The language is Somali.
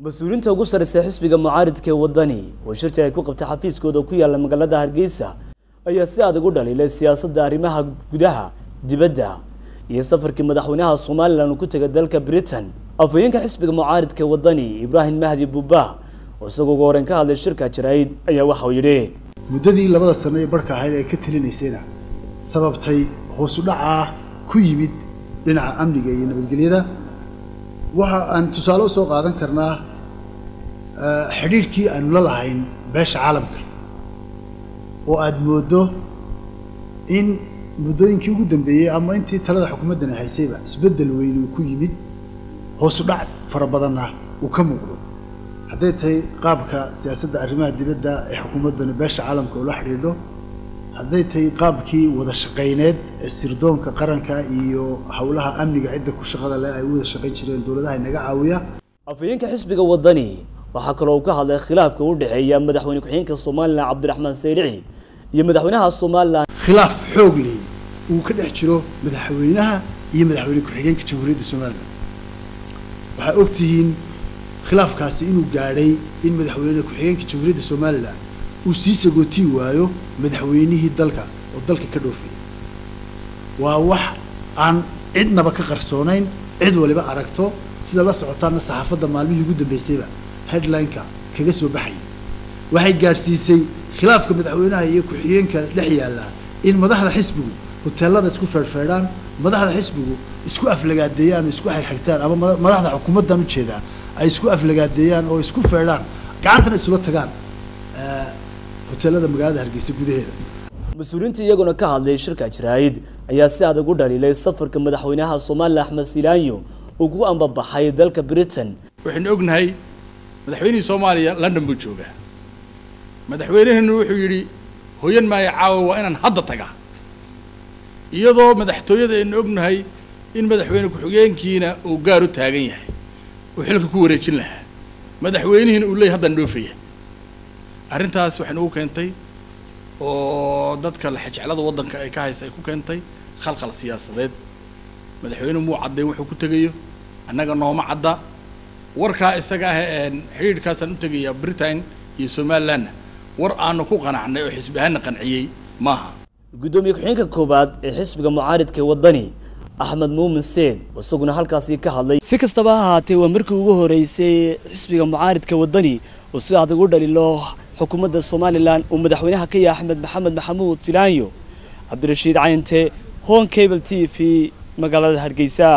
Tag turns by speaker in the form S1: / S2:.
S1: مسؤولينta ugu sareysa xisbiga mucaaridka ee wadani oo shirka ay ku qabtay xafiiskooda ku yaala magaalada Hargeysa ayaa si adag u dhaliilay siyaasadda arrimaha gudaha dibadda iyo safarkii madaxweynaha Soomaaliland uu ku tagay dalka Britain afhayeenka xisbiga mucaaridka ee wadani Ibrahim Mahdi Buuba oo isagoo go'aan ka hadlay shirka jirayd ayaa waxa uu yiri
S2: muddadii labada sano ee barka ahayd ay ka talineysayna sababtay hoos u dhaca ku yimid dhinaca amniga iyo nabadgelyada waxa aan tusaale soo qaadan karnaa xiriirkii aanu la lahayn beesha caalamka oo aad moodo in muddooyinkii ugu dambeeyay ama intii talada xukuumaddan haysayba isbedel weyn uu ku yimid hoos u dhac fara badanna uu ka muuqdo hadday tahay qaabka siyaasadda arrimaha dibadda ee xukuumaddan beesha caalamka oo la xiriidho hadday tahay qaabkii wada shaqeyneed ee sirdoonka qaranka iyo hawlaha amniga cidda ku shaqada leh ay wada shaqeyn jireen dawladaha inaga caawiya
S1: afhayeenka xisbiga wadani waxa kale oo ka hadlay khilaafka u dhaxeeya madaxweyne ku-xigeenka Soomaaliland Cabdiraxmaan Sayrici iyo madaxweynaha Soomaaliland
S2: khilaaf xoog leh uu ka dhex jiro madaxweynaha iyo madaxweyne ku-xigeenka Jamhuuriyadda Soomaaliland waxa ogtihiin khilaafkaasi inuu gaadhay in madaxweyne ku-xigeenka Jamhuuriyadda Soomaaliland uu sii sagooti waayo madaxweynihii dalka oo dalka ka dhoofay waa wax aan cidnaba ka qarsoonayn cid waliba aragto sida la socotaana saxaafadda maalmihii ugu dambeysayba headline-ka kaga soo baxay waxay gaarsiisay khilaafka madaxweynaha iyo ku-xigeenka dhex yaala in madaxda xisbigu hoteelada isku feerfeeraan madaxda xisbigu isku aflagaadeeyaan isku xigtaan ama madaxda xukuumaddan u jeeda ay isku aflagaadeeyaan oo isku feeraan gacantana isula tagaan hoteelada magaalada Hargeysa gudaheeda
S1: مسؤولينta iyaguna ka hadlay shirka jirayd ayaa si adag u dhaliilay safarka madaxweynaha Soomaaliland Axmed Silaanyo oo ku ambabaxay dalka Britain
S3: waxaan ognahay madaxweynaha Soomaaliya London buu joogaa madaxweynuhu wuxuu yiri hooyan ma caawa waa inaan hadda tagaa iyadoo madaxtooyada aan ognahay in madaxweyne ku-xigeenkiina uu gaar u taagan yahay oo xilka ku wareejin lahaa madaxweynuhuna uu leeyahay hadda dhoofaya arrintaas waxaan ugu keentay oo dadka la xajaclada wadanka ay ka haysay ku keentay khalkhal siyaasadeed madaxweynuhu muu cadeyn wuxuu ku tagayo annaga nooma cadda warka isaga ah ee xiriirkaas aan u tagaya Britain iyo Soomaaliland war aanu ku qanacnay oo xisbiyahan qanciyay maaha
S1: gudoomiye ku-xigeenka koobaad ee xisbiga mucaaridka wadani Axmed Muumin Seed wasaguna halkaas ka hadlay si kastaba ha ahaatee waa markii ugu horeysay xisbiga mucaaridka wadani oo si adag u dhaliilo xukuumadda Soomaaliland oo madaxweynaha ka yahay Axmed Maxamed Maxamuud Silaanyo Cabdirashiid Cayinte Hon Cable TV magaalada Hargeysa.